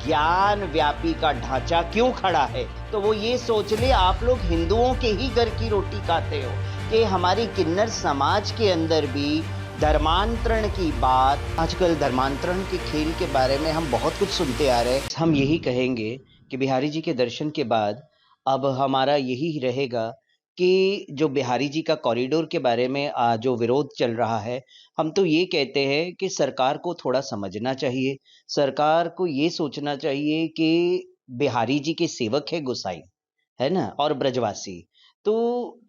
ज्ञान व्यापी का ढांचा क्यों खड़ा है, तो वो ये सोच ले आप लोग हिंदुओं के ही घर की रोटी खाते हो कि हमारी किन्नर समाज के अंदर भी धर्मांतरण की बात। आजकल धर्मांतरण के खेल के बारे में हम बहुत कुछ सुनते आ रहे हैं। हम यही कहेंगे कि बिहारी जी के दर्शन के बाद अब हमारा यही रहेगा कि जो बिहारी जी का कॉरिडोर के बारे में जो विरोध चल रहा है, हम तो ये कहते हैं कि सरकार को थोड़ा समझना चाहिए। सरकार को ये सोचना चाहिए कि बिहारी जी के सेवक है गोसाई, है ना? और ब्रजवासी। तो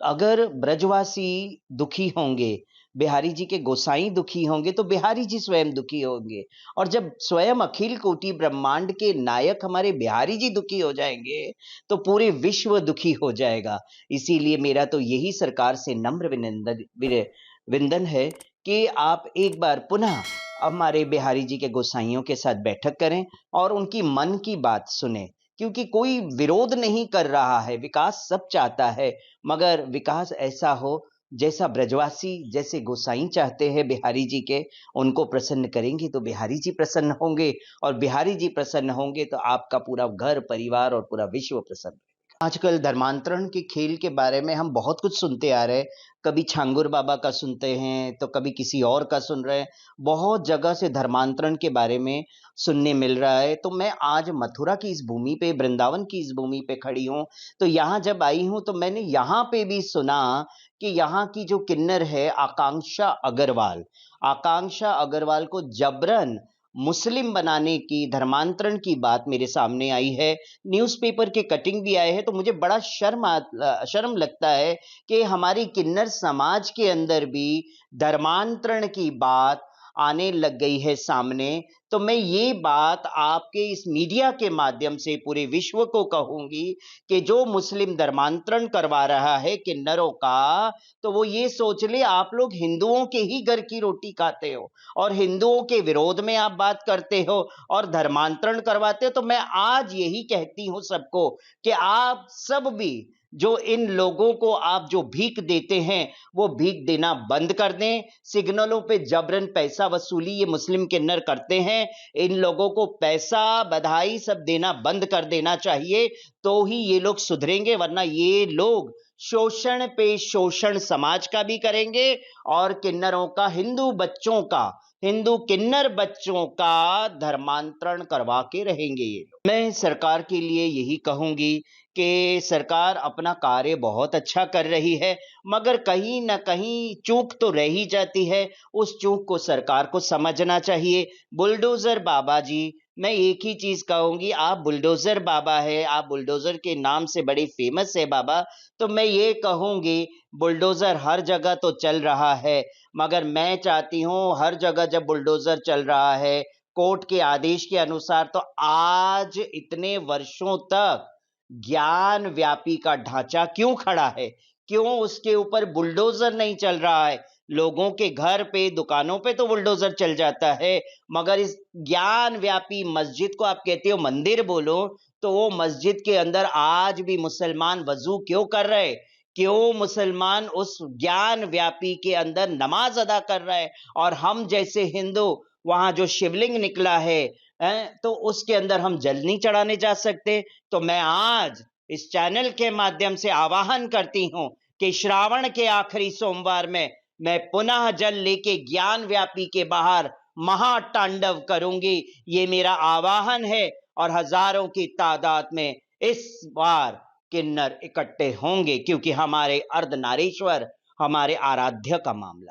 अगर ब्रजवासी दुखी होंगे, बिहारी जी के गोसाई दुखी होंगे, तो बिहारी जी स्वयं दुखी होंगे। और जब स्वयं अखिल कोटि ब्रह्मांड के नायक हमारे बिहारी जी दुखी हो जाएँगे, तो पूरे विश्व दुखी हो जाएगा। इसीलिए मेरा तो यही सरकार से नम्र विनंदन है कि आप एक बार पुनः हमारे बिहारी जी के गोसाइयों के साथ बैठक करें और उनकी मन की बात सुनें। क्योंकि कोई विरोध नहीं कर रहा है, विकास सब चाहता है, मगर विकास ऐसा हो जैसा ब्रजवासी, जैसे गोसाई चाहते हैं बिहारी जी के, उनको प्रसन्न करेंगे तो बिहारी जी प्रसन्न होंगे, और बिहारी जी प्रसन्न होंगे तो आपका पूरा घर परिवार और पूरा विश्व प्रसन्न रहेगा। आजकल धर्मांतरण के खेल के बारे में हम बहुत कुछ सुनते आ रहे हैं। कभी छांगुर बाबा का सुनते हैं, तो कभी किसी और का सुन रहे हैं। बहुत जगह से धर्मांतरण के बारे में सुनने मिल रहा है। तो मैं आज मथुरा की इस भूमि पे, वृंदावन की इस भूमि पे खड़ी हूँ। तो यहाँ जब आई हूँ तो मैंने यहाँ पे भी सुना कि यहाँ की जो किन्नर है आकांक्षा अग्रवाल को जबरन मुस्लिम बनाने की, धर्मांतरण की बात मेरे सामने आई है। न्यूज़पेपर के कटिंग भी आए हैं, तो मुझे बड़ा शर्म लगता है कि हमारी किन्नर समाज के अंदर भी धर्मांतरण की बात आने लग गई है सामने। तो मैं ये बात आपके इस मीडिया के माध्यम से पूरे विश्व को कहूंगी कि जो मुस्लिम धर्मांतरण करवा रहा है किन्नरों का, तो वो ये सोच ले आप लोग हिंदुओं के ही घर की रोटी खाते हो और हिंदुओं के विरोध में आप बात करते हो और धर्मांतरण करवाते हो। तो मैं आज यही कहती हूं सबको कि आप सब भी जो इन लोगों को आप जो भीख देते हैं, वो भीख देना बंद कर दें। सिग्नलों पे जबरन पैसा वसूली ये मुस्लिम किन्नर करते हैं। इन लोगों को पैसा, बधाई सब देना बंद कर देना चाहिए, तो ही ये लोग सुधरेंगे, वरना ये लोग शोषण पे शोषण समाज का भी करेंगे और किन्नरों का, हिंदू किन्नर बच्चों का धर्मांतरण करवा के रहेंगे ये लोग। मैं सरकार के लिए यही कहूंगी कि सरकार अपना कार्य बहुत अच्छा कर रही है, मगर कहीं ना कहीं चूक तो रह ही जाती है। उस चूक को सरकार को समझना चाहिए। बुलडोजर बाबा जी, मैं एक ही चीज कहूंगी, आप बुलडोजर बाबा है, आप बुलडोजर के नाम से बड़े फेमस है बाबा। तो मैं ये कहूंगी, बुलडोजर हर जगह तो चल रहा है, मगर मैं चाहती हूं हर जगह जब बुलडोजर चल रहा है कोर्ट के आदेश के अनुसार, तो आज इतने वर्षों तक ज्ञान व्यापी का ढांचा क्यों खड़ा है, क्यों उसके ऊपर बुलडोजर नहीं चल रहा है? लोगों के घर पे, दुकानों पे तो बुलडोजर चल जाता है, मगर इस ज्ञान व्यापी मस्जिद को आप कहते हो मंदिर बोलो, तो वो मस्जिद के अंदर आज भी मुसलमान वजू क्यों कर रहे? क्यों मुसलमान उस ज्ञान व्यापी के अंदर नमाज अदा कर रहे हैं? और हम जैसे हिंदू वहां जो शिवलिंग निकला है, तो उसके अंदर हम जल नहीं चढ़ाने जा सकते? तो मैं आज इस चैनल के माध्यम से आवाहन करती हूं कि श्रावण के आखिरी सोमवार में मैं पुनः जल लेके ज्ञान व्यापी के बाहर महातांडव करूंगी। ये मेरा आवाहन है और हजारों की तादाद में इस बार किन्नर इकट्ठे होंगे, क्योंकि हमारे अर्धनारीश्वर, हमारे आराध्य का मामला है।